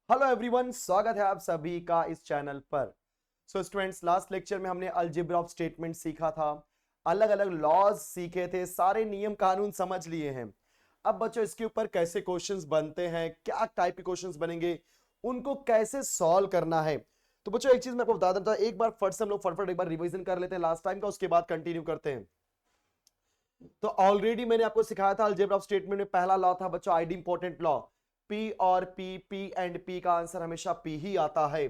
Hello everyone, स्वागत है आप सभी का इस चैनल पर। स्टूडेंट्स, लास्ट लेक्चर में हमने अलजेब्रा ऑफ स्टेटमेंट सीखा था, अलग अलग लॉज सीखे थे, सारे नियम कानून समझ लिए हैं। अब बच्चों इसके ऊपर कैसे क्वेश्चंस बनते हैं, क्या टाइप के क्वेश्चंस बनेंगे, उनको कैसे सॉल्व करना है। तो बच्चों एक चीज मैं आपको बता देता हूं, एक बार फट से हम लोग फटफट एक बार रिवीजन कर लेते हैं लास्ट टाइम का, उसके बाद कंटिन्यू करते हैं। तो ऑलरेडी मैंने आपको सिखाया था अलजेब्रा ऑफ स्टेटमेंट में पहला लॉ था बच्चों आईडी इंपॉर्टेंट लॉ, पी और पी, पी एंड पी का आंसर हमेशा पी ही आता है।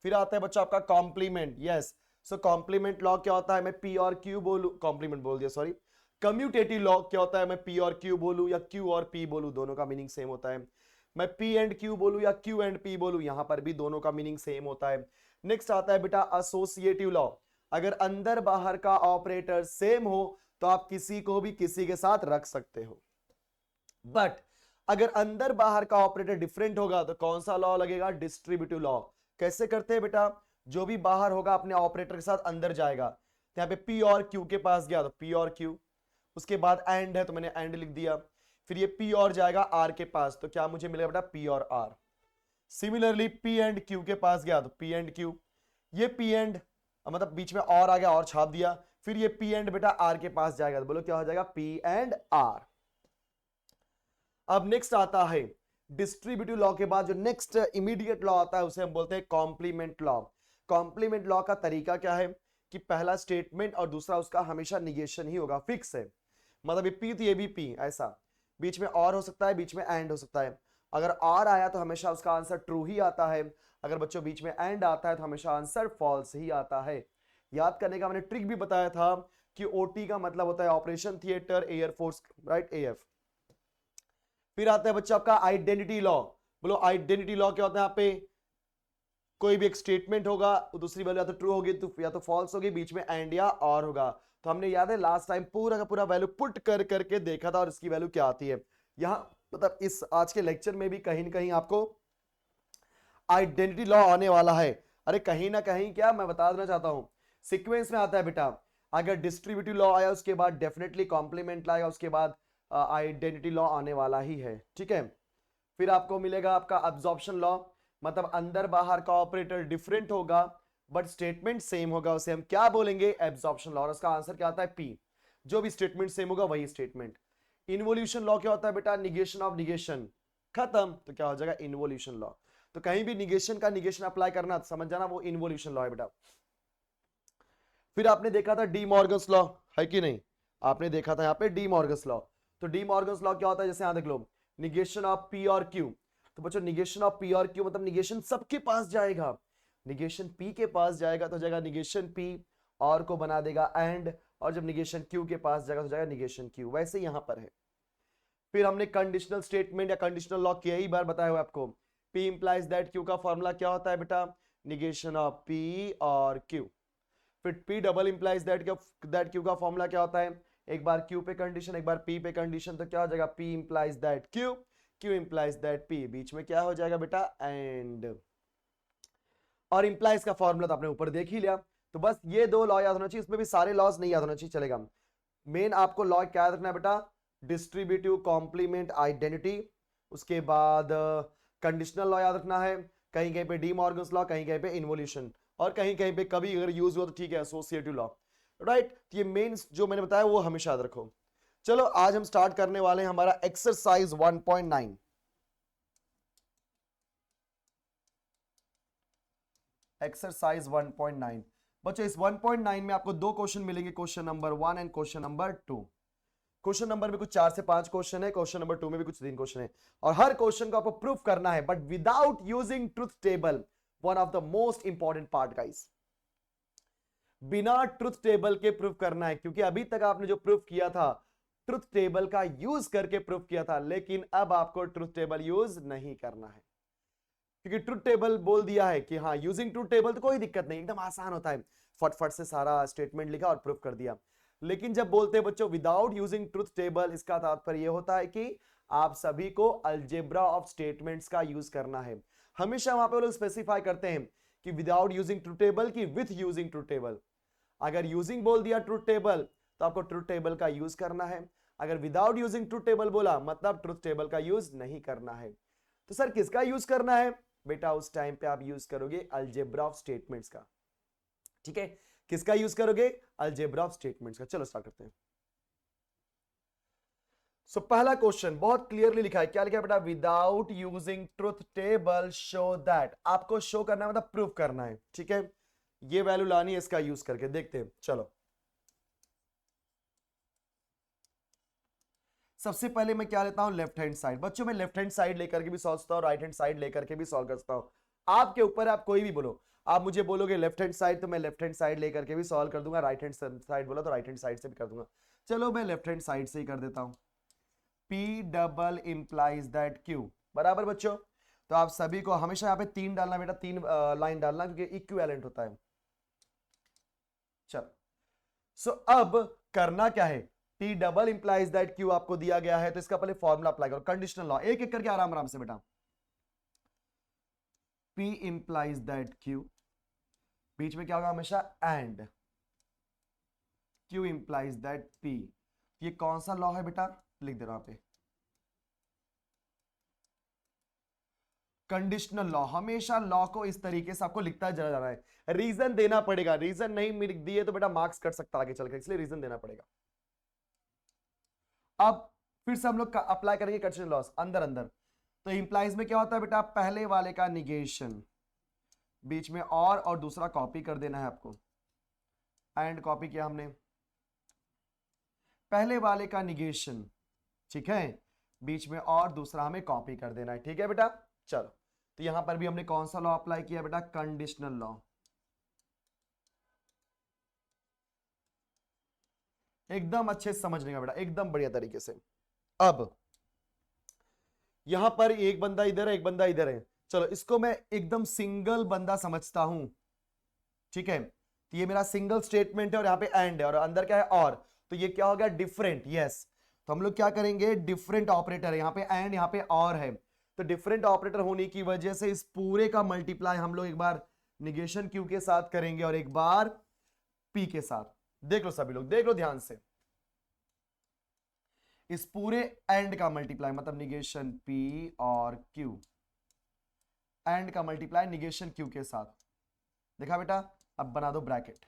फिर आता है बच्चों आपका कॉम्प्लीमेंट। यस, सो कॉम्प्लीमेंट लॉ क्या होता है, मैं पी और क्यू बोलू, कॉम्प्लीमेंट बोल दिया सॉरी। कम्यूटेटिव लॉ क्या होता है, मैं पी और क्यू बोलू या क्यू और पी बोलू, दोनों का मीनिंग सेम होता है। मैं पी एंड क्यू बोलू या क्यू एंड पी बोलू, यहां पर भी दोनों का मीनिंग सेम होता है। नेक्स्ट आता है बेटा एसोसिएटिव लॉ। अगर अंदर बाहर का ऑपरेटर सेम हो तो आप किसी को भी किसी के साथ रख सकते हो, बट अगर अंदर बाहर का ऑपरेटर डिफरेंट होगा तो कौन सा लॉ लगेगा, डिस्ट्रीब्यूटिव लॉ। कैसे करते हैं बेटा, जो भी बाहर होगा अपने ऑपरेटर के साथ अंदर जाएगा। तो यहां पे पी और क्यू के पास गया तो पी और क्यू, उसके बाद एंड है तो मैंने एंड लिख दिया। फिर ये पी और जाएगा आर के पास तो क्या मुझे मिलेगा बेटा, पी और R. Similarly P and Q के पास गया तो पी एंड क्यू, ये पी एंड मतलब बीच में और आ गया और छाप दिया। फिर ये पी एंड बेटा आर के पास जाएगा तो बोलो क्या हो जाएगा, पी एंड आर। अब नेक्स्ट आता है डिस्ट्रीब्यूटिव लॉ के बाद जो नेक्स्ट इमीडिएट लॉ आता है उसे हम बोलते हैं कॉम्प्लीमेंट लॉ। कॉम्प्लीमेंट लॉ का तरीका क्या है कि पहला स्टेटमेंट और दूसरा उसका हमेशा निगेशन ही होगा, फिक्स है। मतलब ये पी तो ये भी पी, ऐसा बीच में और हो सकता है, बीच में एंड हो सकता है। अगर और आया तो हमेशा उसका आंसर ट्रू ही आता है, अगर बच्चों बीच में एंड आता है तो हमेशा आंसर फॉल्स ही आता है। याद करने का मैंने ट्रिक भी बताया था कि ओटी का मतलब होता है operation theatre air force, right, AF. फिर आता है बच्चा आपका आइडेंटिटी लॉ। बोलो आइडेंटिटी लॉ क्या होता है, यहाँ पे कोई भी एक स्टेटमेंट होगा, दूसरी वैल्यू या तो ट्रू होगी तो या तो फॉल्स होगी, बीच में एंड या और होगा। तो हमने याद है लास्ट टाइम पूरा का पूरा वैल्यू पुट कर करके देखा था और इसकी वैल्यू क्या आती है। यहां मतलब इस आज के लेक्चर में भी कहीं ना कहीं आपको आइडेंटिटी लॉ आने वाला है। अरे कहीं ना कहीं क्या मैं बता देना चाहता हूं, सीक्वेंस में आता है बेटा। अगर डिस्ट्रीब्यूटिव लॉ आया उसके बाद डेफिनेटली कॉम्प्लीमेंट लाएगा, उसके बाद आइडेंटिटी लॉ आने वाला ही है, ठीक है। फिर आपको मिलेगा आपका अब्जॉर्प्शन लॉ, मतलब अंदर बाहर का ऑपरेटर डिफरेंट होगा बट स्टेटमेंट सेम होगा, उसे हम क्या बोलेंगे, एब्जॉर्प्शन लॉ। और उसका आंसर क्या आता है, पी। जो भी स्टेटमेंट सेम होगा वही स्टेटमेंट। इन्वोल्यूशन लॉ क्या होता है बेटा, निगेशन ऑफ निगेशन, खत्म तो क्या हो जाएगा, इन्वोल्यूशन लॉ। तो कहीं भी निगेशन का निगेशन अप्लाई करना समझ जाना, वो इन्वोल्यूशन लॉ है बेटा। फिर आपने देखा था डी मॉर्गन्स लॉ, है कि नहीं, आपने देखा था यहाँ पे डी मॉर्गन्स लॉ। तो डी मॉर्गन्स लॉ क्या होता है, जैसे यहां देख लो, निगेशन ऑफ पी और क्यू। तो बच्चों निगेशन ऑफ पी और क्यू मतलब निगेशन सबके पास जाएगा, निगेशन पी के पास जाएगा तो जाएगा निगेशन पी, और को बना देगा एंड, और जब निगेशन क्यू के पास जाएगा तो जाएगा निगेशन क्यू, वैसे यहां पर है। फिर हमने कंडीशनल स्टेटमेंट या कंडीशनल लॉ कई बार बताया हुआ आपको, पी इंप्लाइज दैट क्यू का फॉर्मूला क्या होता है बेटा, निगेशन ऑफ पी और क्यू। फिर P double implies that Q का फॉर्मूला क्या होता है, एक बार क्यू पे कंडीशन एक बार पी पे कंडीशन, तो क्या हो जाएगा, P implies that Q, Q implies that P, बीच में क्या हो जाएगा बेटा, एंड। और इंप्लाइज का फॉर्मूला तो आपने ऊपर देख ही लिया। तो बस ये दो लॉ याद होना चाहिए, इसमें भी सारे लॉज नहीं याद होना चाहिए, चलेगा। मेन आपको लॉ क्या याद रखना है बेटा, डिस्ट्रीब्यूटिव, कॉम्प्लीमेंट, आइडेंटिटी। उसके बाद कंडीशनल लॉ याद रखना है, कहीं कहीं पे डी मॉर्गन्स लॉ, कहीं कहीं पे इन्वोल्यूशन, और कहीं कहीं पे कभी अगर यूज हुआ तो ठीक है एसोसिएटिव लॉ, राइट। तो ये मेन जो मैंने बताया वो हमेशा याद रखो। चलो आज हम स्टार्ट करने वाले हैं हमारा एक्सरसाइज 1.9। एक्सरसाइज 1.9 बच्चों, इस 1.9 में आपको दो क्वेश्चन मिलेंगे, question number 1 and question number 2। Question number में कुछ 4 से 5 क्वेश्चन है, क्वेश्चन नंबर 2 में भी कुछ 3 क्वेश्चन है, और हर क्वेश्चन को आपको प्रूफ करना है but without using truth table, one of the most important part guys. बिना ट्रुथ टेबल के प्रूफ करना है, क्योंकि अभी तक आपने जो प्रूफ किया था ट्रुथ टेबल का यूज करके प्रूफ किया था, लेकिन अब आपको ट्रुथ टेबल यूज नहीं करना है, क्योंकि ट्रुथ टेबल बोल दिया है कि हाँ यूजिंग ट्रुथ टेबल तो कोई दिक्कत नहीं, एकदम आसान होता है, फटफट से सारा स्टेटमेंट लिखा और प्रूफ कर दिया। लेकिन जब बोलते हैं बच्चों विदाउट यूजिंग ट्रुथ टेबल, इसका तात्पर्य यह होता है कि आप सभी को अलजेब्रा ऑफ स्टेटमेंट्स का यूज करना है। हमेशा वहां पे लोग स्पेसिफाई करते हैं कि विदाउट यूजिंग ट्रुथ टेबल की विथ यूजिंग ट्रुथ टेबल। अगर यूजिंग बोल दिया ट्रुथ टेबल तो आपको ट्रुथ टेबल का यूज करना है, अगर विदाउट यूजिंग ट्रुथ टेबल बोला मतलब ट्रुथ टेबल का यूज नहीं करना है। तो सर किसका यूज करना है, बेटा उस टाइम पे आप यूज करोगे अलजेब्रा ऑफ स्टेटमेंट्स का। ठीक है, किसका यूज करोगे? अलजेब्रा ऑफ स्टेटमेंट्स का। चलो स्टार्ट करते हैं। सो पहला क्वेश्चन बहुत क्लियरली लिखा है, क्या लिखा है बेटा? Without using truth table show that. आपको शो करना है मतलब प्रूव करना है। ठीक है, ये वैल्यू लानी है, इसका यूज करके देखते हैं। चलो सबसे पहले मैं क्या लेता हूं? Left hand side. बच्चों मैं लेफ्ट हैंड साइड लेकर के भी सॉल्व करता हूं, राइट हैंड साइड लेकर के भी सॉल्व करता हूं। आपके ऊपर, आप कोई भी बोलो। आप मुझे बोलोगे लेफ्ट हैंड साइड तो मैं लेफ्ट हैंड साइड लेकर के भी सॉल्व कर दूंगा, राइट हैंड साइड बोला तो राइट हैंड साइड से भी कर दूंगा। चलो मैं लेफ्ट हैंड साइड से ही कर देता हूं। P double implies that Q, बराबर बच्चों। तो आप सभी को हमेशा यहाँ पे 3 डालना बेटा, 3 लाइन डालना, क्योंकि इक्विवेलेंट होता है। चल सो अब करना क्या है? P double implies that Q आपको दिया गया है, तो इसका पहले फॉर्मूला अप्लाई करो, कंडीशनल लॉ, एक एक करके आराम आराम से बेटा। P इंप्लाइज दैट Q, बीच में क्या होगा? हमेशा and. Q implies that P। ये कौन सा लॉ है बेटा? लिख दे रहा हूं पे, कंडीशनल लॉ। हमेशा लॉ को इस तरीके से आपको लिखता जा रहा है, रीजन देना पड़ेगा। रीजन नहीं लिख दिए तो बेटा मार्क्स कट सकता है आगे चलकर, इसलिए रीजन देना पड़ेगा। अब फिर से हम लोग अप्लाई करेंगे कंडीशनल लॉस अंदर अंदर। तो इंप्लाइज में क्या होता है बेटा? पहले वाले का निगेशन, बीच में और दूसरा कॉपी कर देना है आपको। एंड कॉपी किया हमने, पहले वाले का निगेशन, ठीक है, बीच में और दूसरा हमें कॉपी कर देना है। ठीक है बेटा, चलो तो यहां पर भी हमने कौन सा लॉ अप्लाई किया बेटा? Conditional law. एकदम अच्छे से समझने का बेटा, एकदम बढ़िया तरीके से। अब यहां पर एक बंदा इधर है, एक बंदा इधर है। चलो इसको मैं एकदम सिंगल बंदा समझता हूं। ठीक है, तो ये मेरा सिंगल स्टेटमेंट है और यहां पे एंड है और अंदर क्या है? और। तो ये क्या हो गया? डिफरेंट। यस, तो हम लोग क्या करेंगे? डिफरेंट ऑपरेटर है, यहां पे एंड, यहां पे और है। तो डिफरेंट ऑपरेटर होने की वजह से इस पूरे का मल्टीप्लाई हम लोग एक बार निगेशन क्यू के साथ करेंगे और एक बार पी के साथ। देख लो सभी लोग, देख लो ध्यान से। इस पूरे एंड का मल्टीप्लाई मतलब निगेशन पी और क्यू, एंड का मल्टीप्लाई निगेशन क्यू के साथ। देखा बेटा? अब बना दो ब्रैकेट।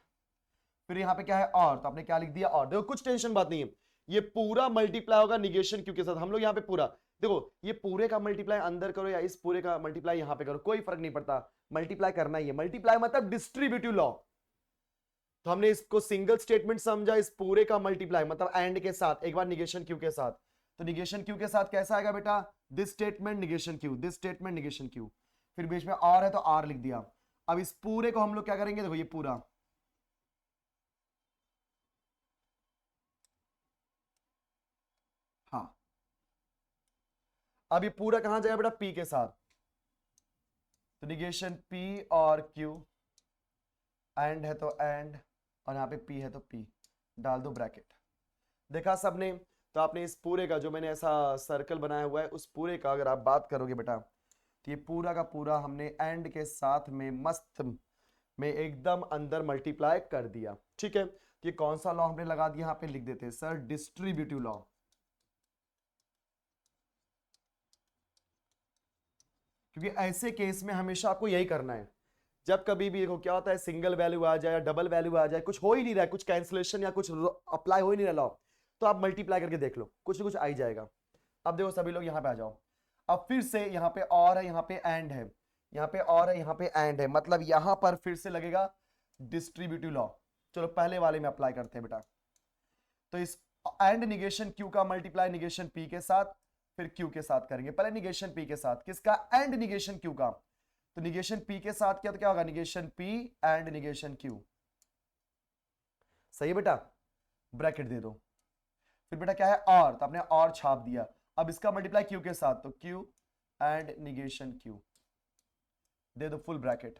फिर यहां पे क्या है? और। तो आपने क्या लिख दिया? और। देखो कुछ टेंशन बात नहीं है, ये पूरा मल्टीप्लाई होगा निगेशन क्यू के साथ। हम लोग यहां पे पूरा, देखो ये पूरे का मल्टीप्लाई अंदर करो या इस पूरे का मल्टीप्लाई यहां पे करो, कोई फर्क नहीं पड़ता, मल्टीप्लाई करना ही है। मल्टीप्लाई मतलब डिस्ट्रीब्यूटिव लॉ। तो हमने इसको सिंगल स्टेटमेंट समझा, इस पूरे का मल्टीप्लाई मतलब एंड के साथ एक बार निगेशन क्यू के साथ। तो निगेशन क्यू के साथ कैसा आएगा बेटा? This statement negation Q, this statement negation Q. फिर बीच में और है तो आर लिख दिया। अब इस पूरे को हम लोग क्या करेंगे? देखो ये पूरा, हाँ, अब ये पूरा कहां जाएगा बेटा? पी के साथ। तो निगेशन पी और क्यू, एंड है तो एंड, और यहां पे पी है तो पी, डाल दो ब्रैकेट। देखा सबने? तो आपने इस पूरे का जो मैंने ऐसा सर्कल बनाया हुआ है, उस पूरे का अगर आप बात करोगे बेटा, तो ये पूरा का पूरा हमने एंड के साथ में मस्त में एकदम अंदर मल्टीप्लाई कर दिया। ठीक है, ये कौन सा लॉ हमने लगा दिया? यहां पे लिख देते हैं सर, डिस्ट्रीब्यूटिव लॉ। क्योंकि ऐसे केस में हमेशा आपको यही करना है। जब कभी भी देखो क्या होता है, सिंगल वैल्यू आ जाए या डबल वैल्यू आ जाए, कुछ हो ही नहीं रहा है, कुछ कैंसिलेशन या कुछ अप्लाई हो ही नहीं रहा लॉ, तो आप मल्टीप्लाई करके देख लो, कुछ ना कुछ आ ही जाएगा। अब देखो सभी लोग यहां पे आ जाओ। अब फिर से यहां पे और है, यहां पे एंड है, यहां पे और है, यहां पे एंड है, मतलब यहां पर फिर से लगेगा डिस्ट्रीब्यूटिव लॉ। चलो पहले वाले में अप्लाई करते हैं बेटा। तो इस एंड निगेशन क्यू का मल्टीप्लाई निगेशन पी के साथ, फिर क्यू के साथ करेंगे। पहले निगेशन पी के साथ, किसका? एंड निगेशन क्यू का। तो निगेशन पी के साथ किया तो क्या होगा? Negation P and negation Q. सही है बेटा? ब्रैकेट दे दो। फिर बेटा क्या है? और। तो आपने और छाप दिया। अब इसका मल्टीप्लाई क्यू के साथ, तो क्यू एंड निगेशन क्यू, दे दो फुल ब्रैकेट।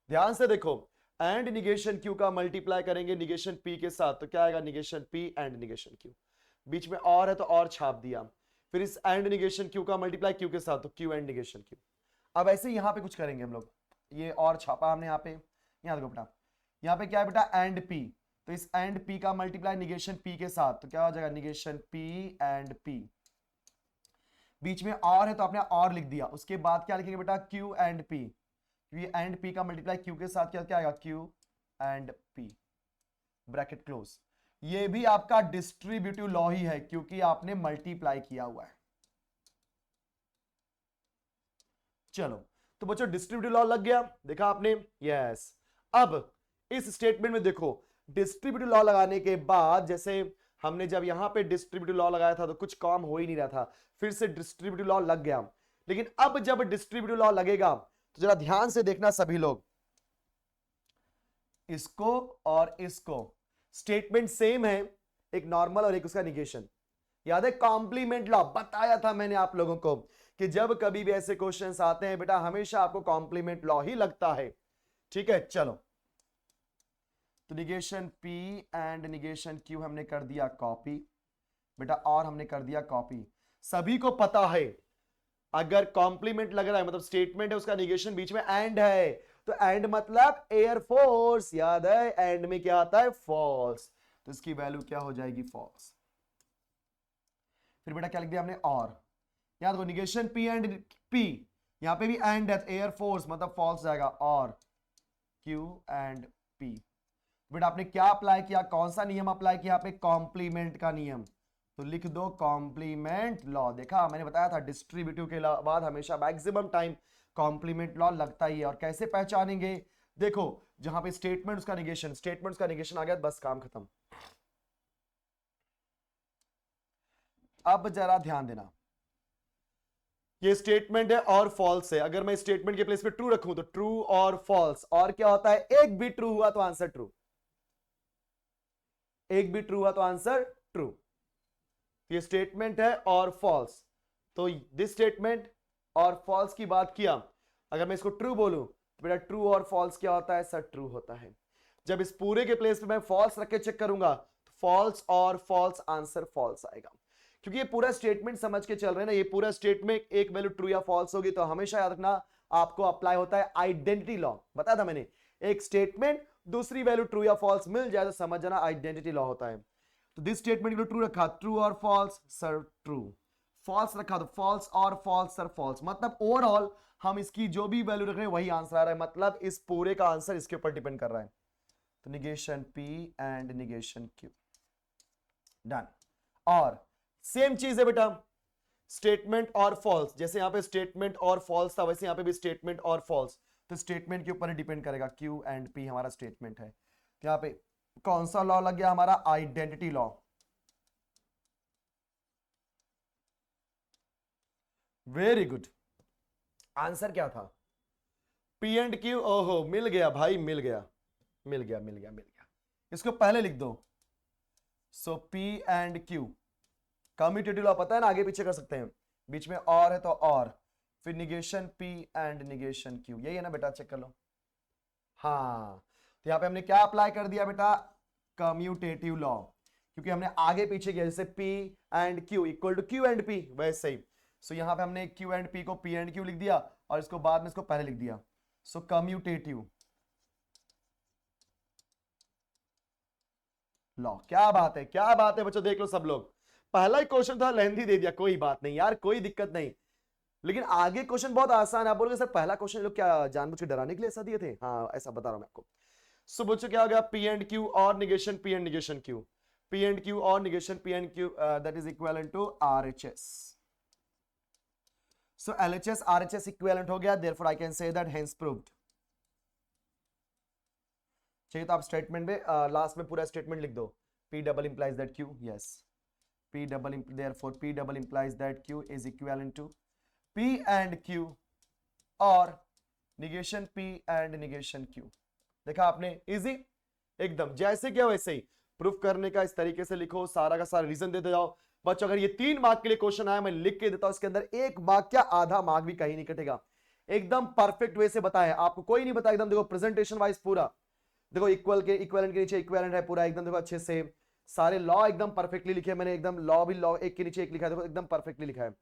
ध्यान से देखो, एंड निगेशन क्यू का मल्टीप्लाई करेंगे निगेशन पी के साथ, तो क्या आएगा? Negation P and negation Q. बीच में और है तो और छाप दिया। फिर इस एंड निगेशन क्यू का मल्टीप्लाई क्यू के साथ, तो क्यू एंड निगेशन क्यू। अब ऐसे यहां पे कुछ करेंगे हम लोग, ये और छापा हमने यहां पे, यहां देखो बेटा, यहां पे क्या है बेटा? And P. तो इस एंड पी का मल्टीप्लाई निगेशन पी के साथ, तो क्या हो जाएगा? Negation P and P. बीच में और है तो आपने और लिख दिया, उसके बाद क्या लिखेंगे बेटा, क्यू एंड पी, ये एंड पी का मल्टीप्लाई क्यू के साथ क्या क्या आएगा, Q and P, bracket close. ये भी आपका डिस्ट्रीब्यूटिव लॉ ही है क्योंकि आपने मल्टीप्लाई किया हुआ है। चलो तो बच्चों डिस्ट्रीब्यूटिव लॉ लग गया, देखा आपने, यस। अब इस स्टेटमेंट में देखो, डिस्ट्रीब्यूटिव लॉ लगाने के बाद, जैसे हमने जब यहां पे डिस्ट्रीब्यूटिव लॉ लगाया था तो कुछ काम हो ही नहीं रहा था, फिर से डिस्ट्रीब्यूटिव लॉ लग गया। लेकिन अब जब डिस्ट्रीब्यूटिव लॉ लगेगा तो जरा ध्यान से देखना सभी लोग, इसको और इसको, स्टेटमेंट सेम है, एक नॉर्मल और एक उसका निगेशन। याद है कॉम्प्लीमेंट लॉ, बताया था मैंने आप लोगों को कि जब कभी भी ऐसे क्वेश्चंस आते हैं बेटा हमेशा आपको कॉम्प्लीमेंट लॉ ही लगता है। ठीक है, चलो तो negation P and negation Q हमने कर दिया कॉपी बेटा, और हमने कर दिया कॉपी। सभी को पता है अगर कॉम्प्लीमेंट लग रहा है मतलब स्टेटमेंट है, उसका निगेशन बीच में एंड है, तो एंड मतलब एयरफोर्स, याद है एंड में क्या आता है, फॉल्स, तो इसकी वैल्यू क्या हो जाएगी, फॉल्स। फिर बेटा क्या लिख दिया हमने, और याद देखो निगेशन P एंड P, यहां पे भी एंड है, एयरफोर्स मतलब फॉल्स जाएगा, और Q एंड P। बेटा आपने क्या अप्लाई किया, कौन सा नियम अप्लाई किया, पे कॉम्प्लीमेंट का नियम, तो लिख दो कॉम्प्लीमेंट लॉ। देखा मैंने बताया था डिस्ट्रीब्यूटिव के बाद हमेशा मैक्सिमम टाइम कॉम्प्लीमेंट लॉ लगता ही है। और कैसे पहचानेंगे, देखो जहां पे स्टेटमेंट उसका निगेशन, स्टेटमेंट उसका निगेशन आ गया, बस काम खत्म। अब जरा ध्यान देना, ये स्टेटमेंट है और फॉल्स है, अगर मैं स्टेटमेंट के प्लेस पे ट्रू रखूं तो ट्रू और फॉल्स, और क्या होता है, एक भी ट्रू हुआ तो आंसर ट्रू, एक भी ट्रू हुआ तो आंसर ट्रू। ये स्टेटमेंट है और फॉल्स, तो दिस स्टेटमेंट और फॉल्स की बात किया, अगर मैं इसको ट्रू बोलूं तो बेटा ट्रू और फॉल्स क्या होता है सर, ट्रू होता है। जब इस पूरे के प्लेस पे मैं फॉल्स रख के चेक करूंगा तो फॉल्स और फॉल्स, आंसर फॉल्स आएगा, क्योंकि ये पूरा स्टेटमेंट समझ के चल रहे हैं ना, ये पूरा स्टेटमेंट एक वैल्यू ट्रू या फॉल्स होगी तो हमेशा याद रखना आपको अप्लाई होता है आइडेंटिटी लॉ। बताया था मैंने, एक स्टेटमेंट दूसरी वैल्यू ट्रू या फॉल्स मिल जाए तो समझ जाना आइडेंटिटी लॉ होता है। तो दिस स्टेटमेंट को ट्रू रखा, ट्रू और फॉल्स सर ट्रू, फॉल्स रखा तो फॉल्स और फॉल्स सर फॉल्स, मतलब ओवरऑल हम इसकी जो भी वैल्यू रख रहे हैं वही आंसर आ रहा है, मतलब इस पूरे का आंसर इसके ऊपर डिपेंड कर रहा है। तो negation P and negation Q, done. और सेम चीज है बेटा, स्टेटमेंट और फॉल्स, जैसे यहां पे स्टेटमेंट और फॉल्स था वैसे यहां पे भी स्टेटमेंट और फॉल्स, तो स्टेटमेंट के ऊपर डिपेंड करेगा, Q एंड P हमारा स्टेटमेंट है, तो यहां पे कौन सा लॉ लग गया हमारा, identity law. Very good, answer क्या था, P एंड Q, ओहो मिल गया भाई, मिल गया मिल गया मिल गया मिल गया, इसको पहले लिख दो। सो P and Q, commutative law पता है ना, आगे पीछे कर सकते हैं, बीच में और है तो और, फिर negation P and negation Q, यही है ना बेटा, चेक कर लो। हाँ तो यहां पे हमने क्या अप्लाई कर दिया बेटा, कम्यूटेटिव लॉ, क्योंकि हमने आगे पीछे किया, जैसे P and Q equal to Q and P, वैसे ही। सो यहां पे हमने Q एंड P को P एंड Q लिख दिया और इसको बाद में इसको पहले लिख दिया। सो कम्यूटेटिव लॉ, क्या बात है, क्या बात है बच्चों, देख लो सब लोग, पहला ही क्वेश्चन था लेंथी दे दिया, कोई बात नहीं यार, कोई दिक्कत नहीं, लेकिन आगे क्वेश्चन बहुत आसान है। आप बोलोगे सर पहला क्वेश्चन लोग क्या जानबूझ के डराने के लिए ऐसा दिए थे, हाँ ऐसा बता रहा हूं मैं आपको। सो बच्चों क्या हो गया, P एंड Q और negation P and negation Q, P and Q और negation P and Q, that is equivalent to RHS। So LHS RHS equivalent हो गया, therefore I can say that hence proved. चाहिए तो आप statement में last में पूरा स्टेटमेंट लिख दो, P double implies that Q, yes P double, therefore P double implies that Q is equivalent to P and Q और negation P and negation Q। देखा आपने, इजी एकदम, जैसे क्या वैसे ही प्रूफ करने का, इस तरीके से लिखो, सारा का सारा रीजन देते जाओ। बच्चों अगर ये 3 मार्क के लिए क्वेश्चन आया, मैं लिख के देता हूं, इसके अंदर 1 मार्क क्या आधा मार्क भी कहीं नहीं कटेगा, एकदम परफेक्ट वे से बताया, आपको कोई नहीं बताया, एकदम देखो प्रेजेंटेशन वाइज पूरा देखो, इक्वल के इक्विवेलेंट के नीचे इक्विवेलेंट है पूरा, एकदम देखो अच्छे से सारे लॉ एकदम परफेक्टली लिखे मैंने, एकदम लॉ भी लॉ एक के नीचे एक लिखा है, देखो एकदम परफेक्टली लिखा है।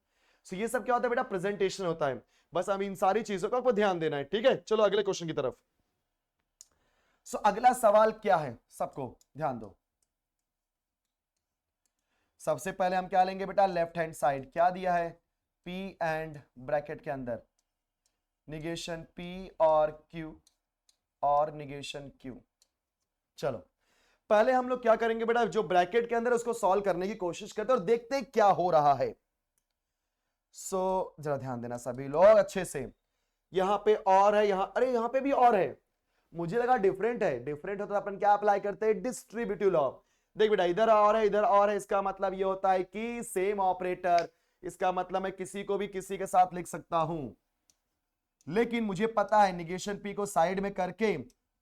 सो ये सब क्या होता है बेटा, प्रेजेंटेशन होता है, बस हम इन सारी चीजों का आपको ध्यान देना है। ठीक है, चलो अगले क्वेश्चन की तरफ। सो अगला सवाल क्या है, सबको ध्यान दो। सबसे पहले हम क्या लेंगे बेटा, लेफ्ट हैंड साइड क्या दिया है, P एंड ब्रैकेट के अंदर निगेशन P और Q और निगेशन Q। चलो पहले हम लोग क्या करेंगे बेटा, जो ब्रैकेट के अंदर उसको सॉल्व करने की कोशिश करते हैं और देखते हैं क्या हो रहा है। जरा ध्यान देना सभी लोग अच्छे से। यहां पे और है, यहां, अरे यहां पे भी और है, मुझे लगा डिफरेंट है। डिफरेंट होता तो अपन क्या अप्लाई करते हैं, डिस्ट्रीब्यूटिव लॉ। देख बेटा, इधर और है, इधर और है, इसका मतलब ये होता है कि सेम ऑपरेटर, इसका मतलब मैं किसी को भी किसी के साथ लिख सकता हूं। लेकिन मुझे पता है निगेशन P को साइड में करके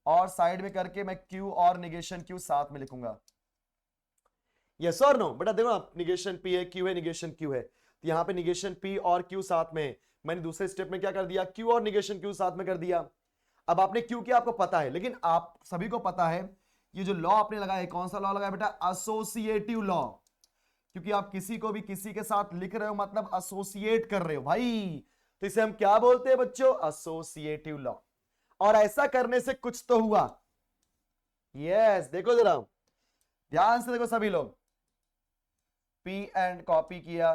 और साइड में करके मैं Q और निगेशन Q साथ में लिखूंगा। यस और नो बेटा, देखो आप, निगेशन P है, Q है, निगेशन Q है, तो यहां पे निगेशन P और Q साथ में है। मैंने दूसरे स्टेप में क्या कर दिया, Q और निगेशन Q साथ में कर दिया। अब आपने Q किया, आपको पता है, लेकिन आप सभी को पता है ये जो लॉ आपने लगाया, कौन सा लॉ लगाया बेटा, एसोसिएटिव लॉ। क्योंकि आप किसी को भी किसी के साथ लिख रहे हो मतलब एसोसिएट कर रहे हो भाई, तो इसे हम क्या बोलते हैं बच्चों, एसोसिएटिव लॉ। और ऐसा करने से कुछ तो हुआ। यस, देखो जरा ध्यान से देखो सभी लोग, P एंड कॉपी किया,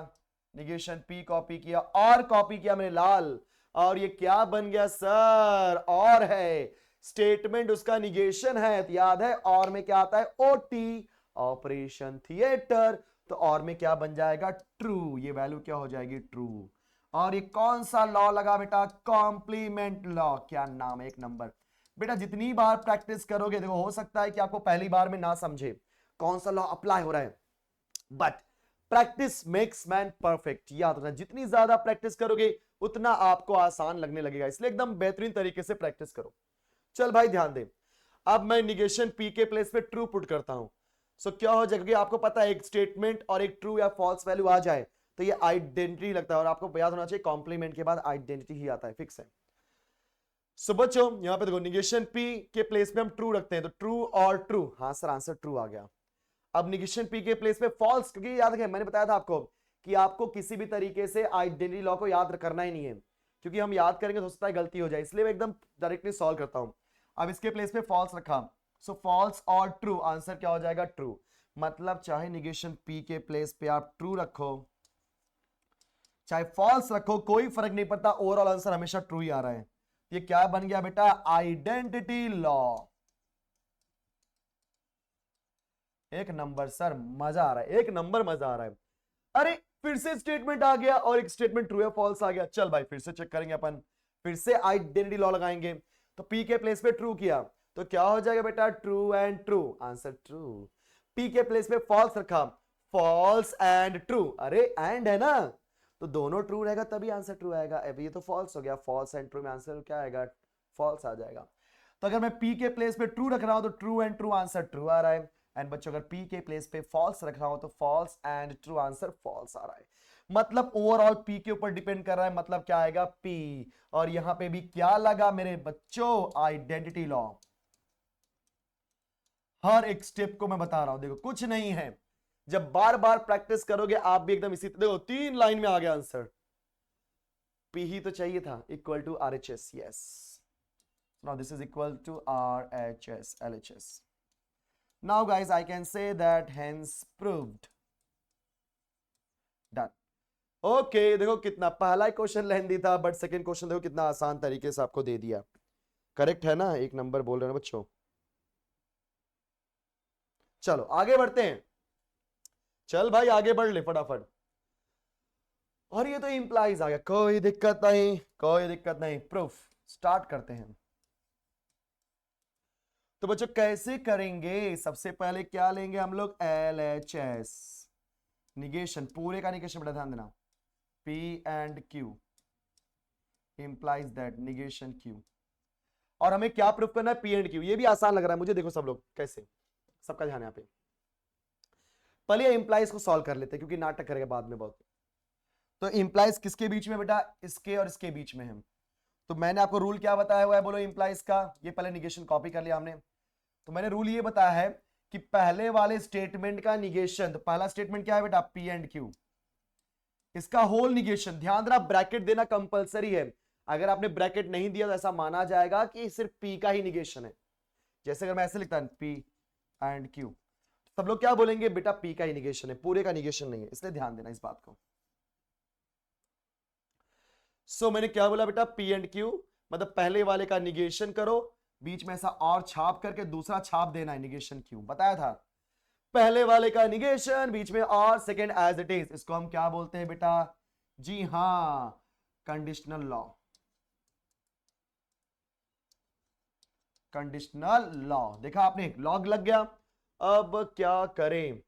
निगेशन P कॉपी किया और कॉपी किया मैंने लाल, और ये क्या बन गया सर, और है, स्टेटमेंट उसका निगेशन है, तो याद है और में क्या आता है, ओटी, ऑपरेशन थिएटर। तो और में क्या बन जाएगा, ट्रू, ये वैल्यू क्या हो जाएगी, ट्रू। और ये कौन सा लॉ लगा बेटा, कॉम्प्लीमेंट लॉ। क्या नाम है, एक नंबर। बेटा जितनी बार प्रैक्टिस करोगे, देखो हो सकता है कि आपको पहली बार में ना समझे कौन सा लॉ अप्लाई हो रहा है, but practice makes man perfect. याद रखना, जितनी ज्यादा प्रैक्टिस करोगे उतना आपको आसान लगने लगेगा, इसलिए एकदम बेहतरीन तरीके से प्रैक्टिस करो। चल भाई ध्यान दे, अब मैं निगेशन P के प्लेस पे ट्रू पुट करता हूं। क्या हो जाएगा, आपको पता है एक स्टेटमेंट और एक ट्रू या फॉल्स वैल्यू आ जाए तो ये आइडेंटिटी लगता है, और आपको याद होना चाहिए कॉम्प्लीमेंट के बाद आइडेंटिटी ही आता है, फिक्स है। बच्चों यहां पे देखो, निगेशन P के प्लेस पे हम ट्रू रखते हैं, तो ट्रू और ट्रू, हाँ सर आंसर ट्रू आ गया। अब निगेशन P के प्लेस पे फॉल्स, क्योंकि याद रखें मैंने बताया था आपको कि आपको किसी भी तरीके से आइडेंटिटी लॉ को याद करना ही नहीं है, क्योंकि हम याद करेंगे तो हो सकता है गलती हो जाए, इसलिए मैं एकदम डायरेक्टली सॉल्व करता हूं। अब इसके प्लेस पे फॉल्स रखा, फॉल्स और ट्रू, आंसर क्या हो जाएगा, ट्रू। मतलब चाहे निगेशन P के प्लेस पे आप ट्रू रखो चाहे फॉल्स रखो, कोई फर्क नहीं पड़ता, ओवरऑल आंसर हमेशा ट्रू ही आ रहा है। ये क्या बन गया बेटा, आइडेंटिटी लॉ। एक नंबर सर, मजा आ रहा है, एक नंबर मजा आ रहा है। अरे फिर से स्टेटमेंट आ गया और एक स्टेटमेंट ट्रू या फॉल्स आ गया। चल भाई फिर से चेक करेंगे अपन, फिर से आइडेंटिटी लॉ लगाएंगे। तो P के प्लेस पे ट्रू किया तो क्या हो जाएगा बेटा, true and true, answer true. P के प्लेस पे फॉल्स रखा, फॉल्स एंड ट्रू, अरे एंड है ना, तो दोनों ट्रू रहेगा तभी आंसर ट्रू आएगा। अभी ये तो फॉल्स हो गया, फॉल्स एंड ट्रू में आंसर क्या आएगा, फॉल्स आ जाएगा। तो अगर मैं P के प्लेस पे ट्रू रख रहा हूं तो true and true answer true आ रहा है, एंड बच्चों अगर P के प्लेस पे फॉल्स रख रहा हूं तो false and true answer false आ रहा है। मतलब ओवरऑल P के ऊपर डिपेंड कर रहा है, मतलब क्या आएगा, P। और यहां पे भी क्या लगा मेरे बच्चों, आइडेंटिटी लॉ। हर एक स्टेप को मैं बता रहा हूं, देखो कुछ नहीं है, जब बार बार प्रैक्टिस करोगे आप भी एकदम इसी, देखो 3 लाइन में आ गया आंसर। P ही तो चाहिए था, equal to RHS, yes. Now this is equal to RHS, LHS. Now guys, I can say that hence proved. Done. Okay, देखो कितना पहला क्वेश्चन लेंदी था, बट सेकंड क्वेश्चन देखो कितना आसान तरीके से आपको दे दिया। करेक्ट है ना, एक नंबर बोल रहे हैं बच्चों। चलो आगे बढ़ते हैं, चल भाई आगे बढ़ ले फटाफट। और ये तो इंप्लाइज आ गया, कोई दिक्कत नहीं, कोई दिक्कत नहीं, प्रूफ स्टार्ट करते हैं। तो बच्चों कैसे करेंगे, सबसे पहले क्या लेंगे हम लोग, LHS, निगेशन, पूरे का निगेशन बेटा ध्यान देना, P and Q implies that negation Q। और हमें क्या प्रूफ करना है, P एंड Q। ये भी आसान लग रहा है मुझे, देखो सब लोग कैसे, सबका ध्यान यहाँ पे। पहले इंप्लाइज को सॉल्व कर लेते हैं क्योंकि नाटक करेगा बाद में बहुत। तो इंप्लाइज किसके बीच में बेटा, इसके और इसके बीच में है। तो मैंने आपको रूल क्या बताया हुआ है, बोलो इंप्लाइज का, ये पहले निगेशन कॉपी कर लिया हमने। तो मैंने रूल ये बताया है कि पहले वाले स्टेटमेंट का निगेशन, तो पहला स्टेटमेंट क्या है बेटा, P एंड Q, इसका होल निगेशन, ध्यान देना ब्रैकेट देना कंपलसरी है। अगर आपने ब्रैकेट नहीं दिया तो ऐसा माना जाएगा कि सिर्फ P का ही निगेशन है। जैसे अगर मैं ऐसे लिखता हूं P एंड Q, सब लोग क्या बोलेंगे, बेटा P का ही निगेशन है, पूरे का निगेशन नहीं है, इसलिए ध्यान देना इस बात को। सो मैंने क्या बोला बेटा, पी एंड क्यू, मतलब पहले वाले का निगेशन करो, बीच में ऐसा और छाप करके दूसरा छाप देना है, निगेशन क्यू बताया था। पहले वाले का निगेशन, बीच में और, सेकेंड एज इट इज, इसको हम क्या बोलते हैं बेटा, जी हां, कंडीशनल लॉ। कंडीशनल लॉ, देखा आपने, लॉग लग गया। अब क्या करें,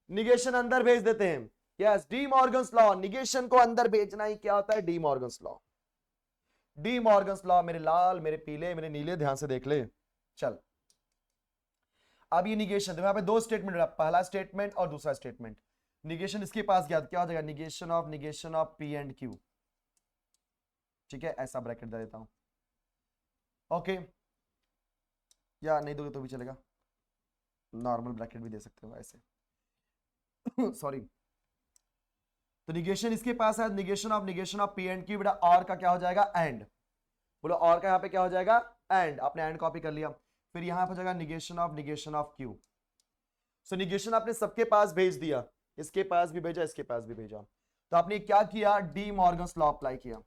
निगेशन अंदर भेज देते हैं। Yes, D Morgan's law, negation को अंदर भेजना ही क्या होता है, D Morgan's law. D Morgan's law, मेरे लाल, मेरे पीले, मेरे नीले, ध्यान से देख ले। चल, अब ये निगेशन, देखो यहाँ पे दो स्टेटमेंट, पहला स्टेटमेंट और दूसरा स्टेटमेंट। निगेशन इसके पास गया, क्या हो जाएगा, negation of P and Q. ठीक है, ऐसा ब्रैकेट दे देता हूं, ओके, या नहीं दोगे तो भी चलेगा, नॉर्मल ब्रैकेट भी दे सकते हो ऐसे। सॉरी, तो निगेशन इसके पास है, negation of P and Q, बेटा और का क्या हो जाएगा, एंड। बोलो और का यहाँ पे क्या हो जाएगा, एंड, आपने एंड कॉपी कर लिया। फिर यहां पर हो जाएगा negation of Q. So negation आपने सबके पास भेज दिया, इसके पास भी भेजा, इसके पास भी भेजा। तो आपने क्या किया, डी मॉर्गन्स लॉ अप्लाई किया।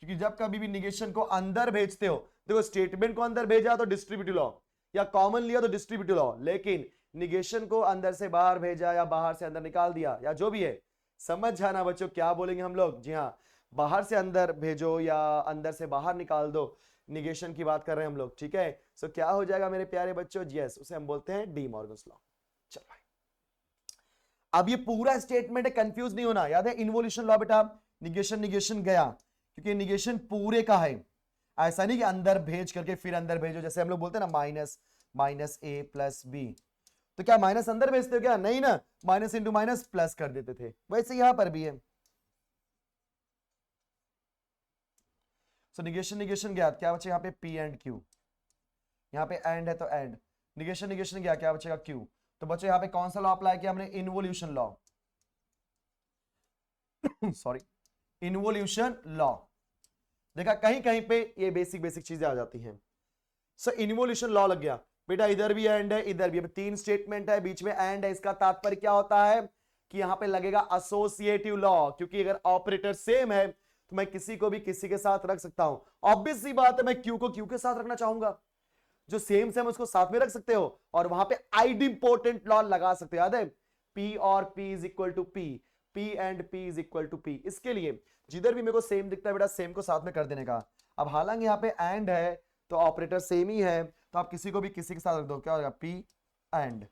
क्योंकि जब कभी भी निगेशन को अंदर भेजते हो, देखो स्टेटमेंट को अंदर भेजा तो डिस्ट्रीब्यूटिव लॉ, या कॉमन लिया तो डिस्ट्रीब्यूटिव लॉ, लेकिन निगेशन को अंदर से बाहर भेजा या बाहर से अंदर निकाल दिया या जो भी है, समझ जाना बच्चों क्या बोलेंगे हम लोग, जी हाँ, बाहर से अंदर भेजो या अंदर से बाहर निकाल दो, निगेशन की बात कर रहे हैं हम लोग, ठीक है। सो क्या हो जाएगा मेरे प्यारे बच्चों, यस, उसे हम बोलते हैं डी मॉर्गन्स लॉ। चल भाई, अब ये पूरा स्टेटमेंट है, कंफ्यूज नहीं होना, याद है इन्वोल्यूशन लॉ बेटा, निगेशन गया, क्योंकि निगेशन पूरे का है, ऐसा नहीं कि अंदर भेज करके फिर अंदर भेजो, जैसे हम लोग बोलते हैं ना माइनस ए प्लस बी, तो क्या माइनस अंदर भेजते हो क्या, नहीं ना, माइनस इंटू माइनस प्लस कर देते थे, वैसे यहां पर भी है। सो निगेशन गया, क्या बचे यहाँ पे पी एंड क्यू, यहाँ पे एंड है तो एंड, निगेशन गया, क्या बचेगा क्यू। तो बच्चों यहाँ पे कौन सा लॉ अप्लाई किया हमने, involution law, sorry, involution law. देखा कहीं कहीं पे ये बेसिक चीजें आ जाती हैं। सो इन्वोल्यूशन लॉ लग गया बेटा, इधर भी एंड है, इधर भी, तीन स्टेटमेंट है, बीच में एंड है, इसका तात्पर्य क्या होता है कि यहां पे लगेगा एसोसिएटिव लॉ, क्योंकि अगर ऑपरेटर सेम है तो मैं किसी को भी किसी के साथ रख सकता हूं। ऑब्वियस सी बात है, मैं क्यू को क्यू के साथ रखना चाहूंगा, जो सेम उसको साथ में रख सकते हो, और वहां पे आइड इंपोर्टेंट लॉ लगा सकते हो, याद है, पी और P is equal to P, P and P is equal to P. इसके लिए जिधर भी मेरे को सेम दिखता है बेटा, सेम को साथ में कर देने का। अब हालांकि यहाँ पे एंड है तो ऑपरेटर सेम ही है, तो आप किसी को भी किसी के साथ रख दो, क्या होगा, पी एंड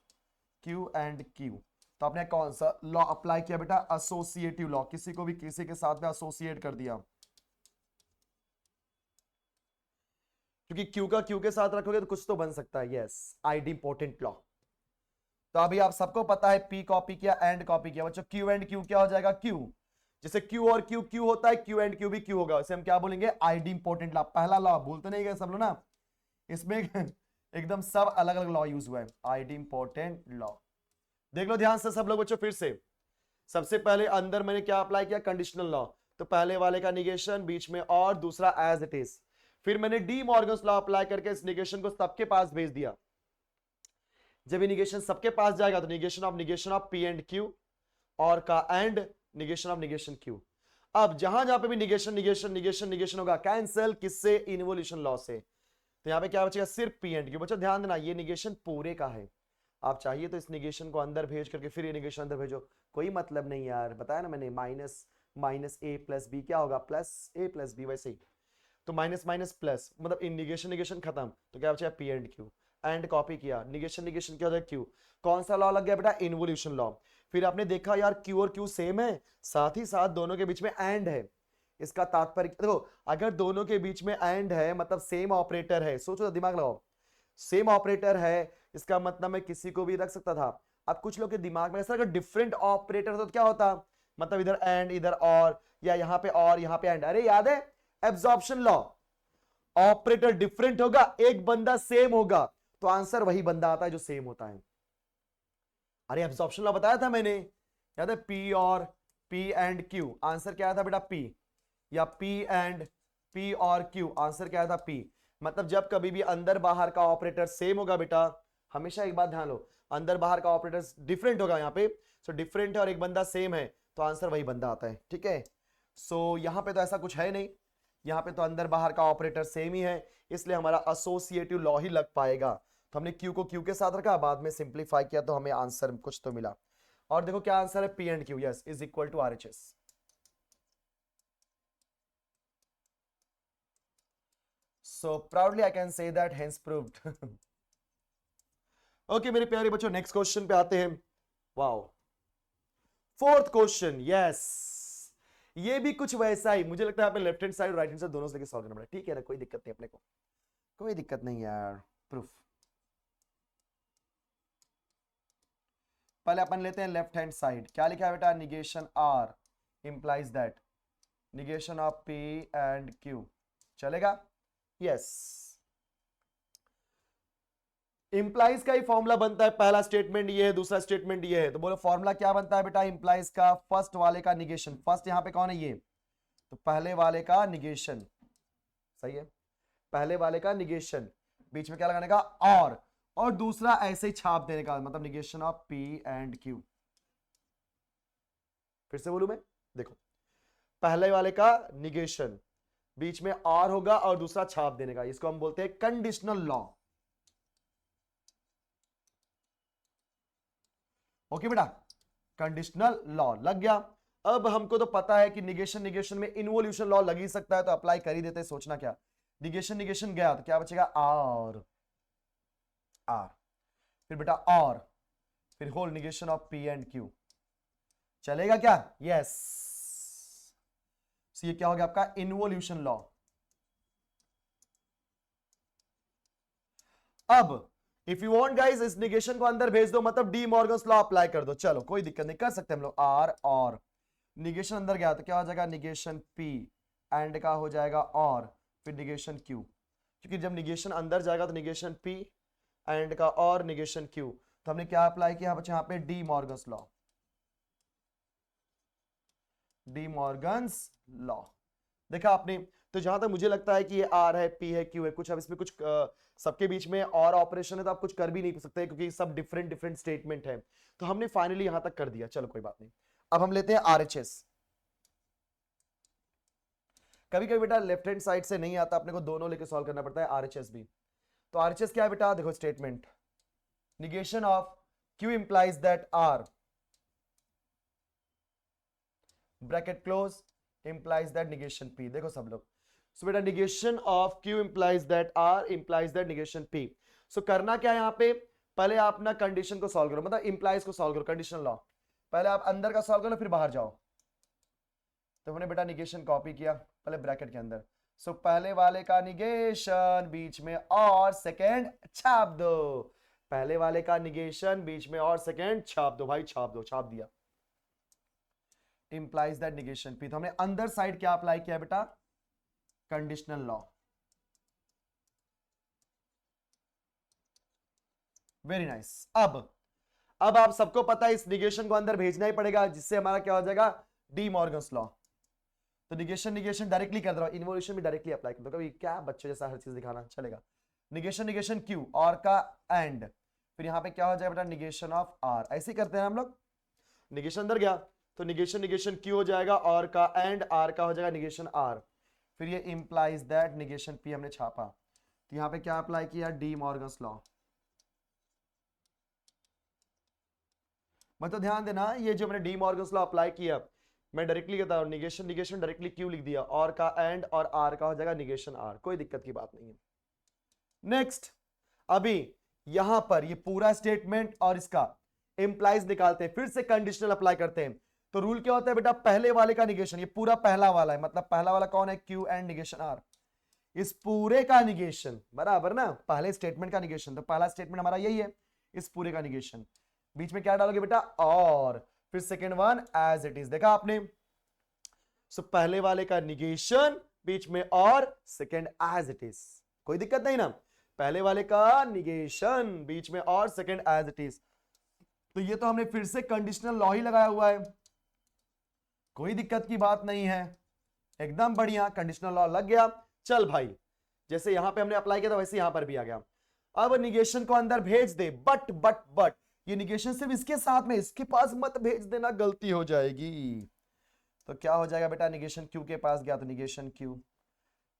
क्यू। तो आपने कौन सा लॉ अप्लाई किया बेटा, एसोसिएटिव लॉ, किसी को भी किसी के साथ में एसोसिएट कर दिया, क्योंकि क्यू का क्यू के साथ रखोगे तो कुछ तो बन सकता है, यस, आइड इंपोर्टेंट लॉ। तो अभी आप सबको पता है, पी कॉपी किया, एंड कॉपी किया, बच्चों क्यू एंड क्यू क्या हो जाएगा, क्यू, जैसे क्यू और क्यू क्यू होता है, क्यू एंड क्यू भी क्यू होगा, इसे हम क्या बोलेंगे, आइड इंपोर्टेंट लॉ। पहला लॉ भूलते नहीं गए सब लोग ना, इसमें एकदम सब अलग अलग लॉ यूज हुआ है, आइड इंपोर्टेंट लॉ। देख लो ध्यान से सब लोग बच्चों, फिर से सबसे पहले अंदर मैंने क्या अप्लाई किया, कंडीशनल लॉ, तो पहले वाले का निगेशन, बीच में और, दूसरा एज इट इज। फिर मैंने डी मॉर्गन्स लॉ अप्लाई करके इस निगेशन को सबके पास भेज दिया। जब ये निगेशन सबके पास जाएगा तो negation of P and Q, और का एंड निगेशन क्यू। अब जहां जहां पे भी निगेशन होगा, कैंसिल किससे, इन्वोल्यूशन लॉ से। तो यहां पे क्या बचेगा, सिर्फ पी एंड क्यू। बच्चों ध्यान देना, ये निगेशन पूरे का है, आप चाहिए तो इस निगेशन को अंदर भेज करके फिर ये निगेशन अंदर भेजो, कोई मतलब नहीं यार, बताया ना मैंने, माइनस ए प्लस बी क्या होगा, प्लस ए प्लस बी, वैसे ही। तो माइनस माइनस प्लस, मतलब इन निगेशन खत्म, तो क्या बचा, P and Q, and copy किया, निगेशन क्या हो जाएगा, क्यू। कौन सा लॉ लग गया बेटा, इन्वोल्यूशन लॉ। फिर आपने देखा यार क्यू और क्यू सेम है, साथ ही साथ दोनों के बीच में एंड है, इसका तात्पर्य देखो, अगर दोनों के बीच में एंड है मतलब सेम ऑपरेटर है, सोचो, दिमाग लगाओ, सेम ऑपरेटर है, इसका मतलब मैं किसी को भी रख सकता था। अब कुछ लोग के दिमाग में ऐसा, अगर डिफरेंट ऑपरेटर होता तो क्या होता, मतलब इधर एंड इधर और, या यहाँ पे और यहाँ पे एंड। अरे याद है एब्जॉर्प्शन लॉ, ऑपरेटर डिफरेंट होगा, एक बंदा सेम होगा, तो आंसर वही बंदा आता है जो सेम होता है। अरे एब्जॉर्प्शन लॉ बताया था मैंने, याद है, पी एंड क्यू, आंसर क्या आया था बेटा, पी, या पी और क्यू, आंसर क्या आया था, पी। मतलब जब कभी भी अंदर बाहर का ऑपरेटर सेम होगा बेटा, हमेशा एक बात ध्यान लो, अंदर बाहर का ऑपरेटर डिफरेंट होगा यहाँ पे, सो डिफरेंट है और एक बंदा सेम है तो आंसर वही बंदा आता है, ठीक है। सो यहाँ पे तो ऐसा कुछ है नहीं, यहाँ पे तो अंदर बाहर का ऑपरेटर सेम ही है, इसलिए हमारा एसोसिएटिव लॉ ही लग पाएगा। तो हमने क्यू को क्यू के साथ रखा, बाद में सिंप्लीफाई किया तो हमें आंसर कुछ तो मिला। और देखो क्या आंसर है, P and Q, yes, is equal to RHS. So proudly I can say that, hence proved. Okay मेरे प्यारे बच्चों, नेक्स्ट क्वेश्चन पे आते हैं। वाओ, फोर्थ क्वेश्चन, यस, ये भी कुछ वैसा ही, मुझे लगता है यहाँ पे left hand side right hand side दोनों से लेके सॉल्व करना पड़ेगा, ठीक है ना, कोई दिक्कत नहीं अपने को, कोई दिक्कत नहीं यार। प्रूफ पहले अपन लेते हैं लेफ्ट हैंड साइड, क्या लिखा है बेटा, negation R implies that negation of P and Q, चलेगा, यस। इंप्लाइज का ही फॉर्मूला बनता है, पहला स्टेटमेंट ये है, दूसरा स्टेटमेंट ये है, तो बोलो फॉर्मूला क्या बनता है बेटा इंप्लाइज का, फर्स्ट वाले का निगेशन, फर्स्ट यहां पे कौन है ये, तो पहले वाले का निगेशन, सही है, पहले वाले का निगेशन, बीच में क्या लगाने का, और दूसरा ऐसे ही छाप देने का, मतलब negation of P and Q. फिर से बोलूं मैं, देखो पहले वाले का निगेशन, बीच में और होगा और दूसरा छाप देने का, इसको हम बोलते हैं कंडीशनल लॉ। ओके बेटा, कंडीशनल लॉ लग गया। अब हमको तो पता है कि निगेशन निगेशन में इन्वोल्यूशन लॉ लग ही सकता है, तो अप्लाई कर ही देते हैं, सोचना क्या, निगेशन निगेशन गया तो क्या बचेगा, आर, आर, फिर बेटा और, फिर whole negation of P and Q, चलेगा क्या, यस। ये क्या हो गया आपका इन्वोल्यूशन लॉ। अब इफ यू वांट गाइस, इस निगेशन को अंदर भेज दो, मतलब डी मॉर्गन्स लॉ अप्लाई कर दो, चलो कोई दिक्कत नहीं, कर सकते हम लोग, आर और निगेशन अंदर गया तो क्या हो जाएगा, निगेशन पी एंड का हो जाएगा और, फिर निगेशन क्यू, क्योंकि जब निगेशन अंदर जाएगा तो निगेशन पी एंड का और निगेशन क्यू, तो हमने क्या अप्लाई किया बच्चे यहाँ पे, D Morgan's law, D Morgan's law, देखा आपने। तो जहां तक मुझे लगता है कि ये आर है, पी है, क्यू है, कुछ अब इसमें कुछ सबके बीच में और ऑपरेशन है तो आप कुछ कर भी नहीं सकते क्योंकि सब डिफरेंट डिफरेंट स्टेटमेंट है, तो हमने फाइनली यहां तक कर दिया, चलो कोई बात नहीं। अब हम लेते हैं आरएचएस। कभी कभी बेटा लेफ्ट हैंड साइड से नहीं आता, अपने को दोनों लेके सॉल्व करना पड़ता है आरएचएस भी। तो आरएचएस क्या है बेटा, देखो statement, negation of Q implies that R bracket close implies that negation P, देखो सब लोग, सो बेटा negation of Q implies that R implies that negation P. So करना क्या है यहाँ पे, पहले आप ना कंडीशन को सॉल्व करो, मतलब इंप्लाइज को सॉल्व करो, कंडीशनल लॉ, पहले आप अंदर का सॉल्व करो फिर बाहर जाओ। तो हमने बेटा निगेशन कॉपी किया पहले ब्रैकेट के अंदर, सो पहले वाले का निगेशन बीच में और सेकेंड छाप दो, पहले वाले का निगेशन बीच में और सेकेंड छाप दो, भाई छाप दो, छाप दिया, इंप्लाइज दैट निगेशन पी। तो हमने अंदर साइड क्या अप्लाई किया बेटा, कंडीशनल लॉ, वेरी नाइस। अब आप सबको पता है इस निगेशन को अंदर भेजना ही पड़ेगा, जिससे हमारा क्या हो जाएगा, डी मॉर्गन्स लॉ। तो निगेशन निगेशन डायरेक्टली कर दो, इन्वोल्यूशन भी डायरेक्टली अप्लाई कर दो, कभी क्या बच्चे जैसा हर चीज दिखाना, चलेगा। निगेशन निगेशन क्यू और का एंड, फिर यहां पे क्या हो जाएगा बेटा, निगेशन ऑफ आर, ऐसे ही करते हैं हम लोग, निगेशन अंदर गया तो निगेशन निगेशन क्यू हो जाएगा, और का एंड आर का हो जाएगा निगेशन आर, फिर ये इंप्लाइज दैट निगेशन पी हमने छापा, तो यहां पे क्या अप्लाई किया, डी मॉर्गन्स लॉ। मतलब ध्यान देना, ये जो मैंने डी मॉर्गन्स लॉ अप्लाई किया, मैं डायरेक्टली कहता हूं निगेशन निगेशन डायरेक्टली क्यू लिख दिया, और का एंड और आर का हो जाएगा निगेशन आर, कोई दिक्कत की बात नहीं है। नेक्स्ट, अभी यहां पर ये पूरा स्टेटमेंट और इसका इंप्लाइज निकालते हैं, फिर से कंडीशनल अप्लाई करते हैं। तो रूल क्या होता है बेटा, पहले वाले का निगेशन, ये पूरा पहला वाला है, मतलब पहला वाला कौन है, क्यू एंड निगेशन आर, इस पूरे का निगेशन, बराबर ना, पहले स्टेटमेंट का निगेशन, तो पहला स्टेटमेंट हमारा यही है, इस पूरे का निगेशन, बीच में क्या डालोगे बेटा, और फिर second one as it is, देखा आपने। सो पहले वाले का निगेशन बीच में और सेकेंड एज इट इज, कोई दिक्कत नहीं ना, पहले वाले का निगेशन बीच में और सेकेंड एज इट इज। तो ये तो हमने फिर से कंडीशनल लॉ ही लगाया हुआ है, कोई दिक्कत की बात नहीं है, एकदम बढ़िया, कंडीशनल लॉ लग गया। चल भाई, जैसे यहां पे हमने अप्लाई किया था वैसे यहां पर भी आ गया। अब निगेशन को अंदर भेज दे, बट ये निगेशन सिर्फ इसके साथ में, इसके पास मत भेज देना, गलती हो जाएगी। तो क्या हो जाएगा बेटा, निगेशन क्यू के पास गया तो निगेशन क्यू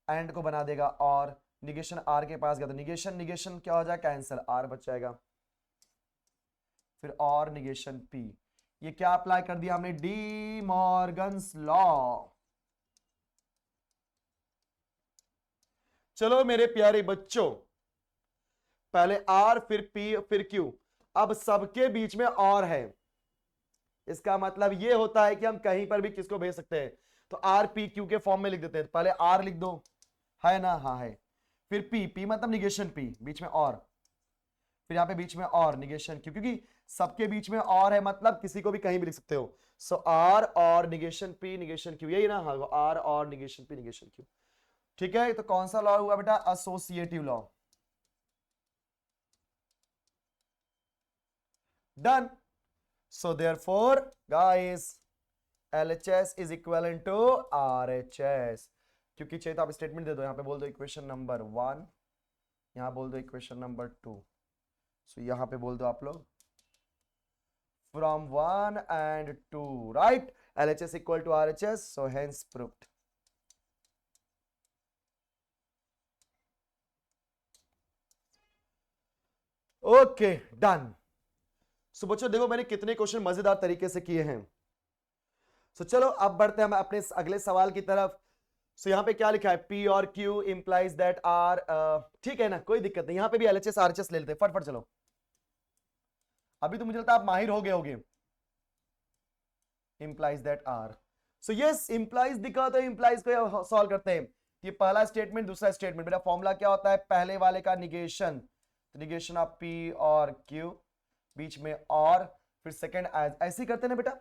एंड को बना देगा, और निगेशन आर के पास गया तो निगेशन निगेशन क्या हो जाएगा, कैंसिल, आर बच जाएगा, फिर और निगेशन पी। ये क्या अप्लाई कर दिया हमने, डी मॉर्गन्स लॉ। चलो मेरे प्यारे बच्चों, पहले आर फिर पी फिर क्यू, अब सबके बीच में और है, इसका मतलब ये होता है कि हम कहीं पर भी किसको भेज सकते हैं। तो आर पी क्यू के फॉर्म में लिख देते हैं, पहले आर लिख दो, है ना, हाँ है, फिर पी, पी मतलब निगेशन पी, बीच में और, फिर यहां पे बीच में और निगेशन क्यू, क्योंकि सबके बीच में और है मतलब किसी को भी कहीं भी लिख सकते हो। सो आर और निगेशन पी निगेशन क्यू, यही ना, हाँ आर और निगेशन पी निगेशन क्यू, ठीक है। तो कौन सा लॉ हुआ बेटा, associative law, done. So therefore, guys, LHS is equivalent to RHS। क्योंकि चाहिए तो आप स्टेटमेंट दे दो, यहां पे बोल दो इक्वेशन नंबर 1, यहां बोल दो इक्वेशन नंबर 2, सो यहां पे बोल दो आप लोग from 1 and 2, right? LHS equal to RHS, so hence proved। Okay done. So बच्चों देखो मैंने कितने क्वेश्चन मजेदार तरीके से किए हैं। सो चलो अब बढ़ते हैं हम अपने अगले सवाल की तरफ। सो यहाँ पे क्या लिखा है, P और Q इंप्लाइज दैट आर, ठीक है ना, कोई दिक्कत नहीं, यहाँ पे भी LHS RHS ले लेते हैं फटफट। चलो अभी तो मुझे लगता है आप माहिर हो गए होगे। Implies that R, so yes implies दिखा तो इंप्लाइज को सॉल्व करते हैं। ये पहला स्टेटमेंट दूसरा स्टेटमेंट, बेटा फॉर्मूला क्या होता है, पहले वाले का निगेशन, निगेशन ऑफ P और Q, बीच में और, फिर सेकंड एज, ऐसे ही करते ना बेटा,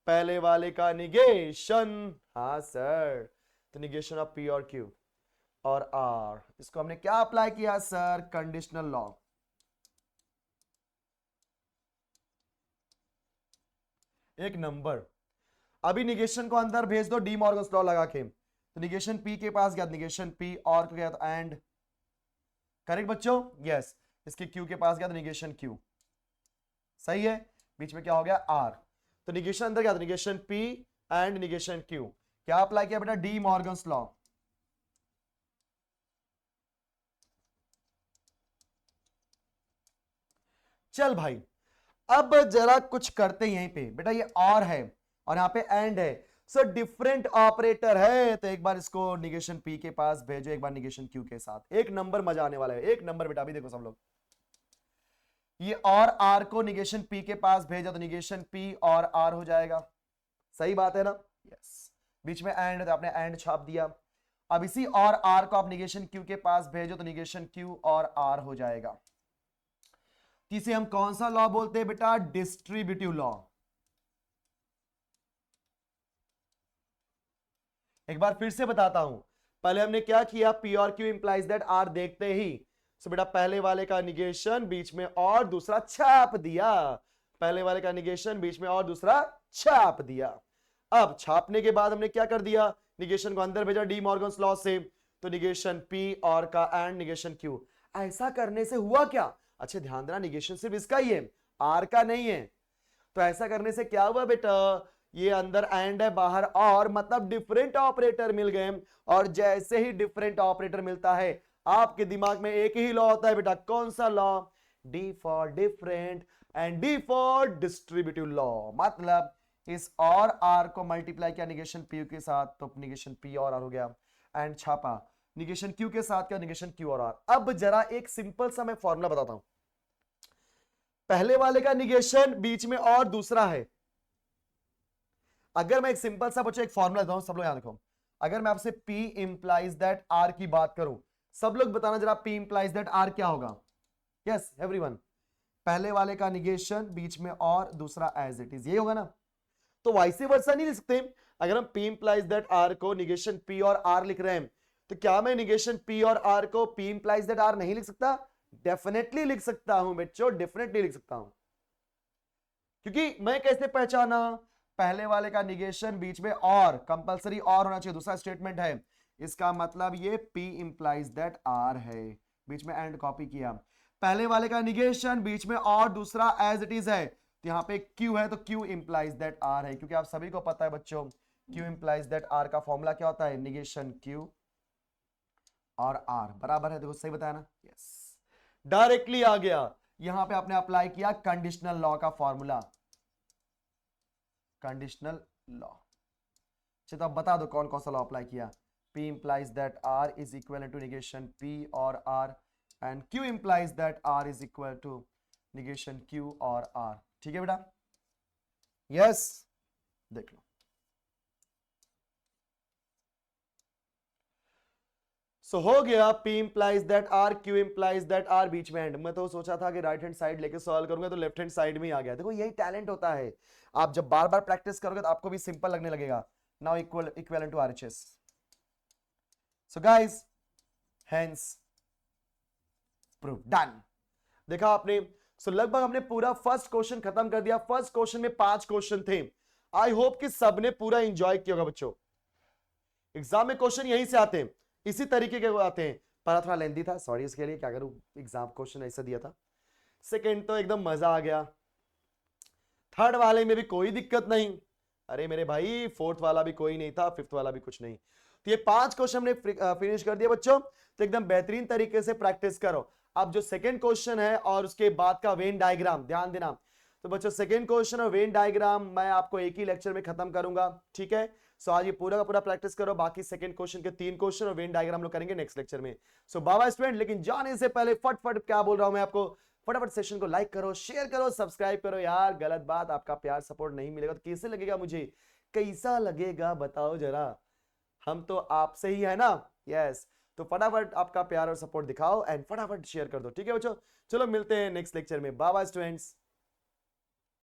पहले वाले का निगेशन, हाँ सर, तो निगेशन ऑफ P और Q और R, इसको हमने क्या अप्लाई किया सर, कंडीशनल लॉ। एक नंबर, अभी निगेशन को अंदर भेज दो डी मॉर्गन्स लॉ लगा के, तो निगेशन P के पास गया निगेशन P, और को गया तो एंड, करेक्ट बच्चों, यस, इसके Q के पास गया तो निगेशन Q, सही है, बीच में क्या हो गया R, तो निगेशन अंदर क्या था, negation P and negation Q, क्या अप्लाई किया बेटा, डी मॉर्गन्स लॉ। चल भाई अब जरा कुछ करते हैं यहीं पे, बेटा ये और है और यहाँ पे एंड है, सो डिफरेंट ऑपरेटर है, तो एक बार इसको निगेशन P के पास भेजो, एक बार निगेशन Q के साथ, एक नंबर मजा आने वाला है, एक नंबर बेटा। अभी देखो सब लोग, ये और R को निगेशन P के पास भेजा तो निगेशन P और R हो जाएगा, सही बात है ना, यस, बीच में एंड तो आपने एंड छाप दिया। अब इसी और R को आप निगेशन Q के पास भेजो तो निगेशन Q और R हो जाएगा। इसे हम कौन सा लॉ बोलते हैं बेटा, डिस्ट्रीब्यूटिव लॉ। एक बार फिर से बताता हूं, पहले हमने क्या किया, P और Q इंप्लाइज दैट R देखते ही, सो बेटा पहले वाले का निगेशन बीच में और दूसरा छाप दिया, पहले वाले का निगेशन बीच में और दूसरा छाप दिया। अब छापने के बाद हमने क्या कर दिया, निगेशन को अंदर भेजा डी मॉर्गन्स लॉ से, तो निगेशन P और का एंड निगेशन Q। ऐसा करने से हुआ क्या, अच्छा ध्यान देना, निगेशन सिर्फ इसका ही है, R का नहीं है, तो ऐसा करने से क्या हुआ बेटा, ये अंदर एंड है बाहर और, मतलब डिफरेंट ऑपरेटर मिल गए, और जैसे ही डिफरेंट ऑपरेटर मिलता है आपके दिमाग में एक ही लॉ होता है बेटा, कौन सा law, D for different and D for distributive law. मतलब इस और आर को मल्टीप्लाई किया निगेशन P के साथ, तो निगेशन P और R हो गया, एंड छापा निगेशन Q के साथ क्या, निगेशन Q और R। अब जरा एक सिंपल सा मैं फॉर्मूला बताता हूं, पहले वाले का निगेशन बीच में और दूसरा है, अगर मैं एक सिंपल सा बच्चों एक फॉर्मूला देता हूं, सब लोग यहां देखो, अगर मैं आपसे P इंप्लाइज दैट R की बात करूं, सब लोग बताना जरा P इंप्लाइज दैट R क्या होगा, यस एवरीवन, पहले वाले का निगेशन बीच में और दूसरा एज इट इज, ये होगा ना, तो वाइस वर्सा नहीं लिख सकते, अगर हम P इंप्लाइज दैट R को निगेशन P और R लिख रहे हैं, तो क्या मैं निगेशन P और R को P इंप्लाइज दैट R नहीं लिख सकता, डेफिनेटली लिख सकता हूं बच्चों, डेफिनेटली लिख सकता हूं, क्योंकि मैं कैसे पहचाना, पहले वाले का निगेशन बीच में और, कंपलसरी और होना चाहिए, दूसरा स्टेटमेंट है, इसका मतलब ये P इंप्लाइज दैट R है, बीच में एंड कॉपी किया, पहले वाले का निगेशन, बीच में और दूसरा एज इट इज है, तो यहाँ पे Q है तो Q इंप्लाइज दैट R है, क्योंकि आप सभी को पता है बच्चों Q इंप्लाइज दैट R का फॉर्मूला क्या होता है, निगेशन Q और R बराबर है, देखो सही बताया ना, यस डायरेक्टली आ गया। यहां पे आपने अप्लाई किया कंडीशनल लॉ का फॉर्मूला, कंडीशनल लॉ। चलो अब बता दो कौन कौन सा लॉ अप्लाई किया। P implies that R is equivalent to negation P और R, and Q implies that R is equal to negation Q और R। ठीक है बेटा, यस देख लो। सो हो गया P implies that R, Q implies that R, बीच में एंड। मैं तो सोचा था कि राइट हैंड साइड लेके सॉल्व करूंगा तो लेफ्ट हैंड साइड में ही आ गया। देखो यही टैलेंट होता है, आप जब बार बार प्रैक्टिस करोगे तो आपको भी सिंपल लगने लगेगा। Now equivalent to RHS। So guys hence proof done. देखा आपने, सो लगभग हमने पूरा फर्स्ट क्वेश्चन खत्म कर दिया। फर्स्ट क्वेश्चन में 5 क्वेश्चन थे। आई होप कि सबने पूरा एंजॉय किया होगा बच्चों। एग्जाम में क्वेश्चन यहीं से आते हैं, इसी तरीके के आते हैं। पहला थोड़ा लेंथी था, सॉरी इसके लिए, क्या करूं, एग्जाम क्वेश्चन ऐसा दिया था। सेकंड तो एकदम मजा आ गया। थर्ड वाले में भी कोई दिक्कत नहीं, अरे मेरे भाई फोर्थ वाला भी कोई नहीं था, फिफ्थ वाला भी कुछ नहीं। तो ये 5 क्वेश्चन हमने फिनिश कर दिया बच्चों। तो एकदम बेहतरीन तरीके से प्रैक्टिस करो। अब जो सेकंड क्वेश्चन है और उसके बाद का वेन डायग्राम ध्यान देना। तो बच्चों सेकंड क्वेश्चन और वेन डायग्राम मैं आपको एक ही लेक्चर में खत्म करूंगा, ठीक है। सो आज ये पूरा का पूरा प्रैक्टिस करो, बाकी सेकंड क्वेश्चन के 3 क्वेश्चन और वेन डायग्राम लोग करेंगे नेक्स्ट लेक्चर में। सो बाबा स्टूडेंट, लेकिन जाने से पहले फटफट क्या बोल रहा हूं मैं आपको, फटाफट सेशन को लाइक करो, शेयर करो, सब्सक्राइब करो। यार गलत बात, आपका प्यार सपोर्ट नहीं मिलेगा तो कैसे लगेगा मुझे, कैसा लगेगा बताओ जरा, हम तो आपसे ही है ना, यस। तो फटाफट आपका प्यार और सपोर्ट दिखाओ एंड फटाफट शेयर कर दो, ठीक है बच्चों। चलो मिलते हैं नेक्स्ट लेक्चर में, बाय बाय स्टूडेंट्स।